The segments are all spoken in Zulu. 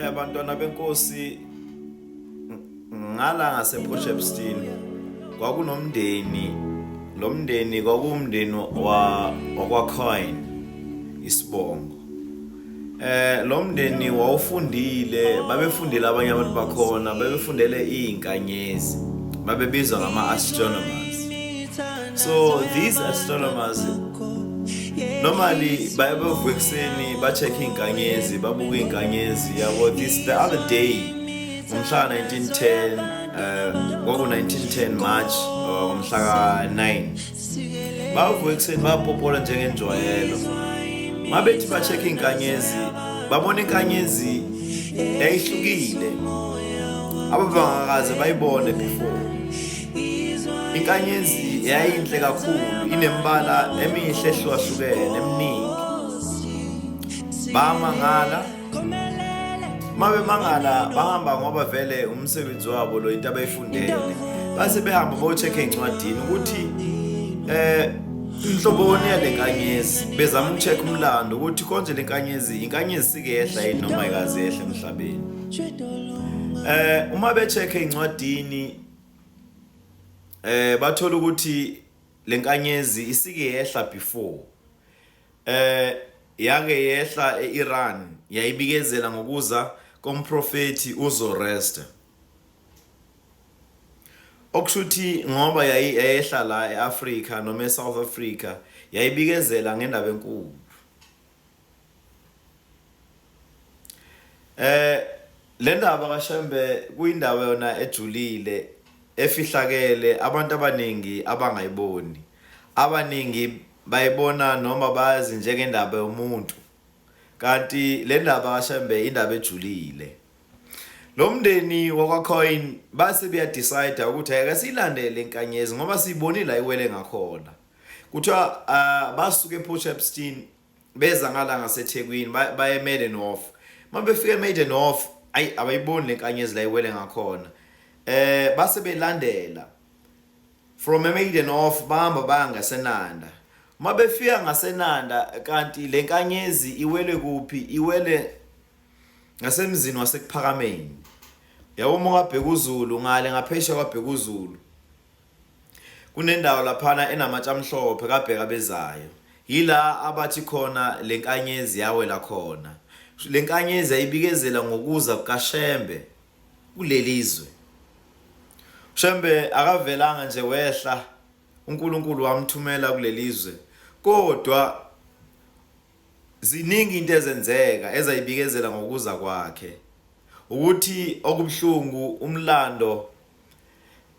Abantwana benkosi ngala ngasePortshepstone kwakunomndeni. Lo mndeni kwakuwumndeni wakwaKhoin isibongo. Lo mndeni wawufundile, babefundile abanye abantu bakhona, babefundele inkanyezi, babebizwa ngama-astronomers. So these astronomers normally bayavuka ekuseni ba-check inkanyezi, babuka inkanyezi yabo. The other day ngomhla 1910 kwaku-1910 March ngomhla ka-9 bavuka ekuseni bapopola njengenjwayelo. Mabethi ba-check inkanyezi babona inkanyezi yayihlukile ababangakaze bayibone before. Inkanyezi yayinhle kakhulu, inembala emihle ehlukahlukene eminingi. Bamangala, mabemangala bahamba ngoba vele umsebenzi wabo lo into abayifundele. Base behamba bo-check encwadini ukuthi inhloboni yale nkanyezi, bezama uku-check umlando ukuthi konje le nkanyezi, inkanyezi sike yehla yini noma ayikaze yehle emhlabeni. Uma be-check encwadini bathola ukuthi le nkanyezi isike yehla before. Yake yehla e-Iran, yayibikezela ngokuza komprofeti uZorester. Okushuthi ngoba yayehla la eAfrica noma eSouth Africa, yayibikezela ngendaba enkulu. Le ndaba kaShembe kuyindaba yona ejulile, efihlakele, abantu abaningi abangayiboni. Abaningi bayibona noma bazi njengendaba yomuntu, kanti le ndaba kaShembe indaba ejulile. Lo mndeni wakwaKhoin base beyadecide ukuthi ake silandele inkanyezi ngoba siyibonile ayiwele ngakhona. Kuthiwa basuke ePortshepstone beza ngala ngaseThekwini baye Maiden-Hof. Mabefika eMaiden-Hof abayiboni le nkanyezi la iwele ngakhona. Base belandela from eMaiden-Hof bahamba baya ngaseNanda. Mabefika ngaseNanda kanti le nkanyezi iwele kuphi? Iwele ngasemzini waseKuphakameni. Yawoma ngabheka uZulu ngale ngaphesha kwabheka uZulu. Kunendawo laphana enamatsha amhlophe kabheka bezayo. Yila abathi khona le nkanyezi yawela khona. Le nkanyezi ayibikezela ngokuza kukaShembe kulelizwe. Shembe akavelanga nje wehla, uNkulunkulu wamthumela kulelizwe. Kodwa ziningi into ezenzeka ezayibikezela ngokuza kwakhe. Ukuthi okubhlungu umlando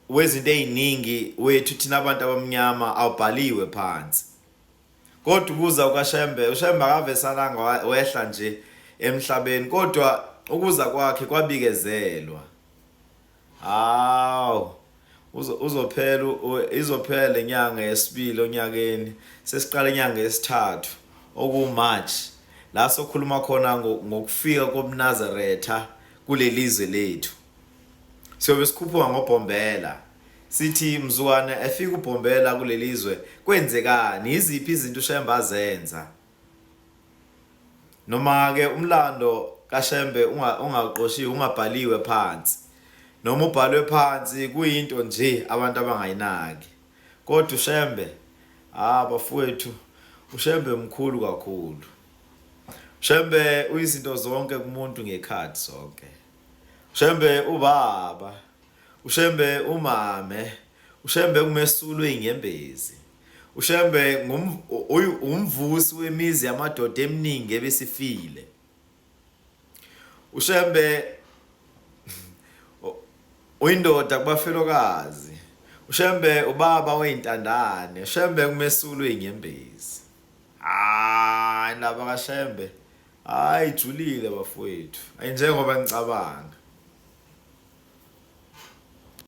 wezinto eziningi wethu thina abantu abamnyama awubhaliwe phansi. Kodwa ukuza kukaShembe, uShembe akavesalanga wehla nje emhlabeni, kodwa ukuza kwakhe kwabikezelwa. Izophela lenyanga yesibili onyakeni, sesiqala inyanga yesithathu okuMarch, la sokhuluma khona ngokufika komNazaretha kulelizwe lethu. Siyobe sikhuphuka ngobhombela, sithi mzukwana efika ubhombela kulelizwe kwenzekani, iziphi izinto uShembe azenza. Noma ke umlando kaShembe ungaqoshiwe, ungabhaliwe phansi, noma ubhalwe phansi kuyinto nje abantu abangayinaki. Kodwa uShembe bafowethu, uShembe mkhulu kakhulu. uShembe uyizinto zonke kumuntu ngekhathi sonke. uShembe ubaba, uShembe umame, uShembe kumesulu ezinyembezi. uShembe umvusi wemizi yamadoda eminingi ebesifile. uShembe uyindoda kubafelokazi. uShembe ubaba weyintandane. uShembe kumesulu ezinyembezi. Indaba kaShembe ijulile bafowethu, ayinjengoba ngicabanga.